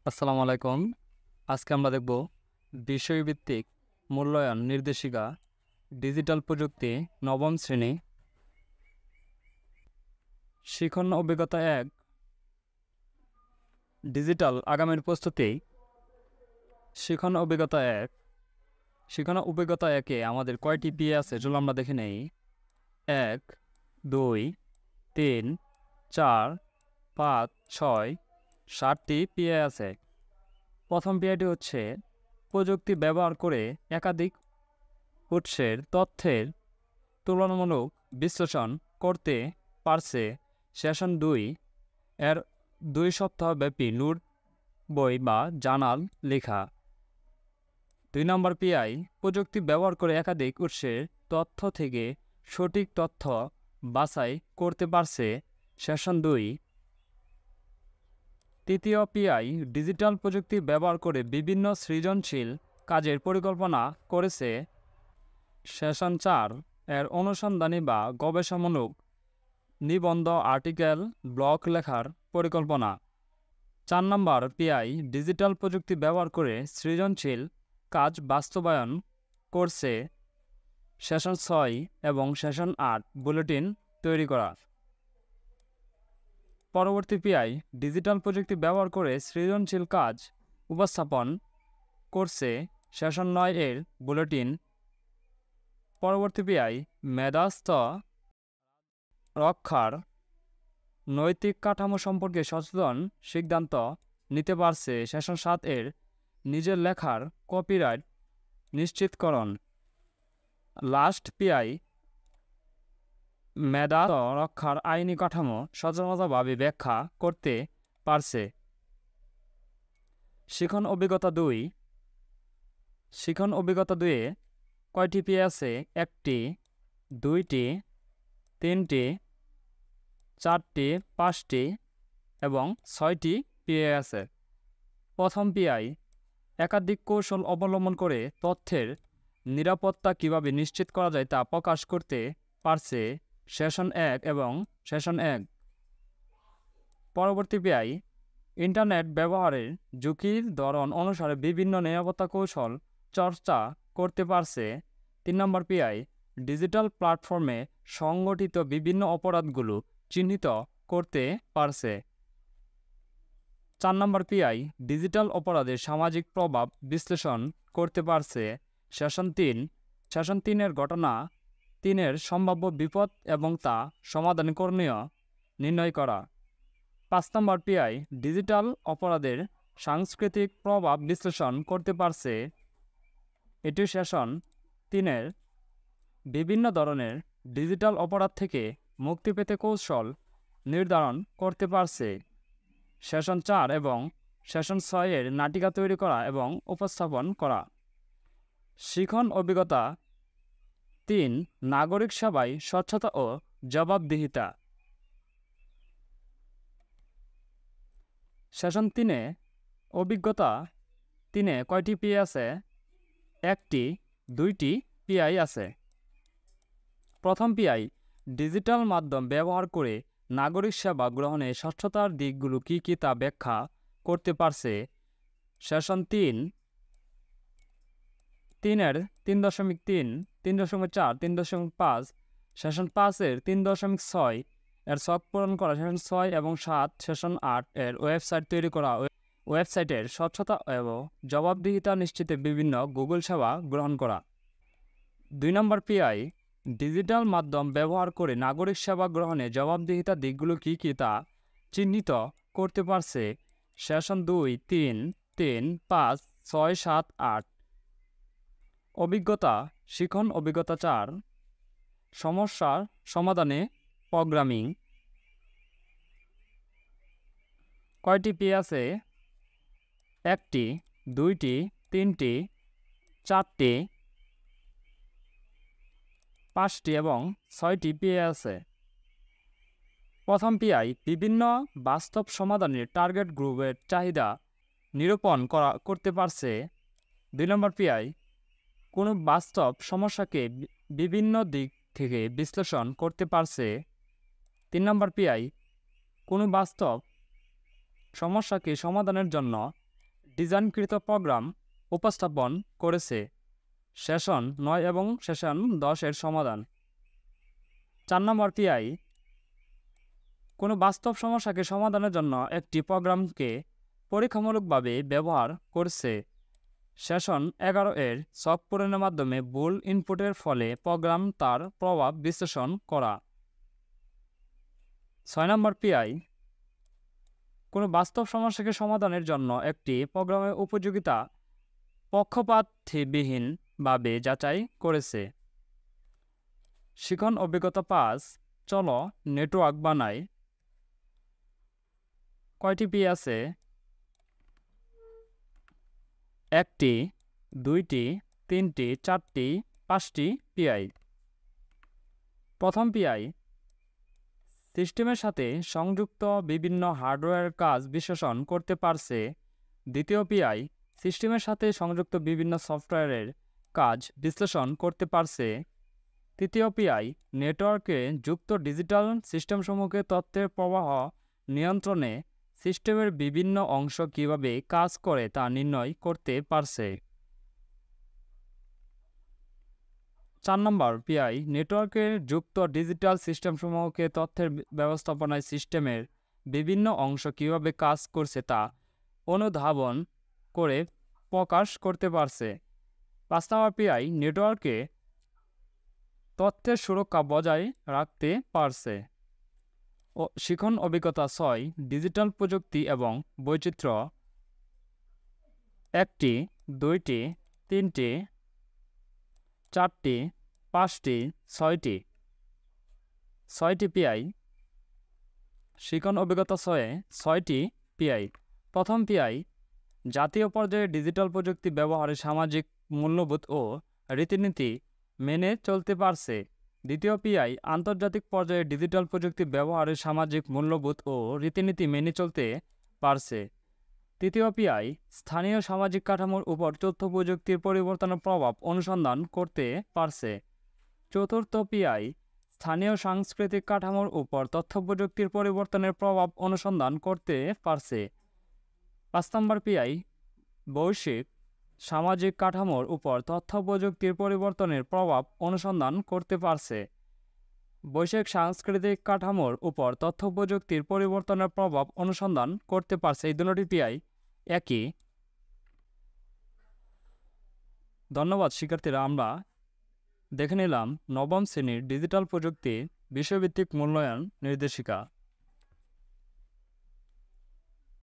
আসসালামু আলাইকুম। আজকে আমরা দেখব বিষয়ভিত্তিক মূল্যায়ন নির্দেশিকা ডিজিটাল প্রযুক্তি নবম শ্রেণী শিখন অভিজ্ঞতা 1 ডিজিটাল আগামীর প্রস্তুতি। শিখন অভিজ্ঞতা 1 শিখন অভিজ্ঞতা 1-এ আমাদের কয়টি পিএ আছে চলো আমরা দেখে নেই। 1 2 3 4 5 6 7টি পিএ আছে। প্রথম পিএটি হচ্ছে প্রযুক্তি ব্যবহার করে একাধিক উৎসের তথ্যের তুলনামূলক বিশ্লেষণ করতে পারছে। সেশন 2 এর 2 সপ্তাহব্যাপী নোট বই বা জার্নাল লেখা। 2 নম্বর পিআই প্রযুক্তি ব্যবহার করে একাধিক উৎসের তথ্য থেকে সঠিক তথ্য বাছাই করতে পারছে। সেশন 2। তৃতীয় পিআই ডিজিটাল প্রযুক্তি ব্যবহার করে বিভিন্ন সৃজনশীল কাজের পরিকল্পনা করেছে। সেশন 4 এর অনুসন্ধানী বা গবেষণামূলক নিবন্ধ আর্টিকেল ব্লগ লেখার পরিকল্পনা। 4 নম্বর পিআই ডিজিটাল প্রযুক্তি ব্যবহার করে সৃজনশীল কাজ বাস্তবায়ন করছে। সেশন 6 এবং সেশন 8 বুলেটিন তৈরি করা। পরবর্তী পিআই ডিজিটাল প্রযুক্তি ব্যবহার করে সৃজনশীল কাজ উপস্থাপন করছে। সেশন 9 এর বুলেটিন। পরবর্তী পিআই মেধাস্ত রক্ষার নৈতিক কাঠামো সম্পর্কে সচেতন সিদ্ধান্ত নিতে পারছে। সেশন 7 এর নিজের লেখার কপিরাইট নিশ্চিতকরণ। লাস্ট পিআই মেধা রক্ষার আইনি কাঠামো সচেতনভাবে ব্যাখ্যা করতে পারছে। শিখন অভিজ্ঞতা 2 শিখন অভিজ্ঞতা 2-এ কয়টি পিএ আছে? 1টি 2টি 3টি 4টি 5টি এবং 6টি পিএ আছে। প্রথম পিআই একাধিক কৌশল অবলম্বন করে তথ্যের নিরাপত্তা কিভাবে নিশ্চিত করা যায় তা প্রকাশ করতে পারছে। সেশন 1 এবং সেশন 1। পরবর্তী পিআই ইন্টারনেট ব্যবহারের ঝুঁকির ধরন অনুসারে বিভিন্ন নিরাপত্তা কৌশল চর্চা করতে পারছে। 3 নম্বর পিআই ডিজিটাল প্ল্যাটফর্মে সংগঠিত বিভিন্ন অপরাধগুলো চিহ্নিত করতে পারছে। 4 নম্বর পিআই ডিজিটাল অপরাধের সামাজিক প্রভাব বিশ্লেষণ করতে পারছে। সেশন 3-এর ঘটনা 3-এর সম্ভাব্য বিপদ এবং তা সমাধান করণীয় নির্ণয় করা। 5 নম্বর পিআই ডিজিটাল অপরাধের সাংস্কৃতিক প্রভাব বিশ্লেষণ করতে পারছে। এটি সেশন 3-এর বিভিন্ন ধরনের ডিজিটাল অপরাধ থেকে মুক্তি পেতে কৌশল নির্ধারণ করতে পারছে। সেশন 4 এবং সেশন 6 এর নাটিকা তৈরি করা এবং উপস্থাপন করা। শিখন অভিজ্ঞতা 3 নাগরিক সেবায় স্বচ্ছতা ও জবাবদিহিতা। সেশন 3-এ অভিজ্ঞতা 3-এ কয়টি পিআই আছে? 1টি 2টি পিআই আছে। প্রথম পিআই ডিজিটাল মাধ্যম ব্যবহার করে নাগরিক সেবা গ্রহণে স্বচ্ছতার দিকগুলো কী কী তা ব্যাখ্যা করতে পারছে। সেশন 3-এর 3.3 3.4 3.5 সেশন 5-এর 3.6 এর ছক পূরণ করা। সেশন 6 এবং 7 সেশন 8 এর ওয়েবসাইট তৈরি করা। ওয়েবসাইটের স্বচ্ছতা এবং জবাবদিহিতা নিশ্চিতে বিভিন্ন গুগল সেবা গ্রহণ করা। 2 নম্বর পিআই ডিজিটাল মাধ্যম ব্যবহার করে নাগরিক সেবা গ্রহণে জবাবদিহিতার দিকগুলো কী কী তা চিহ্নিত করতে পারছে। সেশন 2 3 3 5 6 7 8। অভিজ্ঞতা শিখন অভিজ্ঞতা 4 সমস্যার সমাধানে প্রোগ্রামিং। কয়টি পিআই আছে? 1টি 2টি 3টি 4টি 5টি এবং 6টি পিআই আছে। প্রথম পিআই বিভিন্ন বাস্তব সমাধানের টার্গেট গ্রুপের চাহিদা নিরূপণ করতে পারছে। 2 নম্বর পিআই কোনো বাস্তব সমস্যাকে বিভিন্ন দিক থেকে বিশ্লেষণ করতে পারছে। 3 নম্বর পিআই কোনো বাস্তব সমস্যাকে সমাধানের জন্য ডিজাইনকৃত প্রোগ্রাম উপস্থাপন করেছে। সেশন 9 এবং সেশন 10 এর সমাধান। 4 নম্বর পিআই কোনো বাস্তব সমস্যাকে সমাধানের জন্য একটি প্রোগ্রামকে পরীক্ষামূলকভাবে ব্যবহার করছে। সেশন 11 এর ছক পূরণের মাধ্যমে ভুল ইনপুটের ফলে প্রোগ্রাম তার প্রভাব বিশ্লেষণ করা। 6 নম্বর পিআই কোনো বাস্তব সমস্যাকে সমাধানের জন্য একটি প্রোগ্রামের উপযোগিতা পক্ষপাতবিহীনভাবে যাচাই করেছে। শিখন অভিজ্ঞতা 5 চলো নেটওয়ার্ক বানাই। কয়টি পি আছে? 1টি, 2টি, 3টি, 4টি, 5টি পিআই। প্রথম পিআই সিস্টেমের সাথে সংযুক্ত বিভিন্ন হার্ডওয়্যারের কাজ বিশ্লেষণ করতে পারছে। দ্বিতীয় পিআই সিস্টেমের সাথে সংযুক্ত বিভিন্ন সফটওয়্যারের কাজ বিশ্লেষণ করতে পারছে। তৃতীয় পিআই নেটওয়ার্কে যুক্ত ডিজিটাল সিস্টেমসমূহকে তথ্যের প্রবাহ নিয়ন্ত্রণে সিস্টেমের বিভিন্ন অংশ কিভাবে কাজ করে তা নির্ণয় করতে পারছে। 4 নম্বর পিআই নেটওয়ার্কে যুক্ত ডিজিটাল সিস্টেমসমূহকে তথ্যের ব্যবস্থাপনায় সিস্টেমের বিভিন্ন অংশ কিভাবে কাজ করছে তা অনুধাবন করে প্রকাশ করতে পারছে। 5 নম্বর পিআই নেটওয়ার্কে তথ্যের সুরক্ষা বজায় রাখতে পারছে। ও শিখন অভিজ্ঞতা 6 ডিজিটাল প্রযুক্তি এবং বৈচিত্র্য। 1টি, 2টি, 3টি, 4টি, 5টি, 6টি। 6টি পিআই। শিখন অভিজ্ঞতা 6টি পিআই। প্রথম পিআই জাতীয় পর্যায়ে ডিজিটাল প্রযুক্তি ব্যবহারে সামাজিক মূল্যবোধ ও রীতিনীতি মেনে চলতে পারছে। দ্বিতীয় পিআই আন্তর্জাতিক পর্যায়ে ডিজিটাল প্রযুক্তি ব্যবহারে সামাজিক মূল্যবোধ ও রীতিনীতি মেনে চলতে পারছে। তৃতীয় পিআই স্থানীয় সামাজিক কাঠামোর উপর তথ্য প্রযুক্তির পরিবর্তনের প্রভাব অনুসন্ধান করতে পারছে। চতুর্থ পিআই স্থানীয় সাংস্কৃতিক কাঠামোর উপর তথ্য প্রযুক্তির পরিবর্তনের প্রভাব অনুসন্ধান করতে পারছে। 5 নম্বর পিআই বৈশ্বিক সামাজিক কাঠামোর উপর তথ্য প্রযুক্তির পরিবর্তনের প্রভাব অনুসন্ধান করতে পারছে। বৈশ্বিক সাংস্কৃতিক কাঠামোর উপর তথ্য প্রযুক্তির পরিবর্তনের প্রভাব অনুসন্ধান করতে পারছে। এই দুটি পিআই একই। ধন্যবাদ শিক্ষার্থীরা, আমরা দেখে নিলাম নবম শ্রেণীর ডিজিটাল প্রযুক্তি বিষয়ভিত্তিক মূল্যায়ন নির্দেশিকা।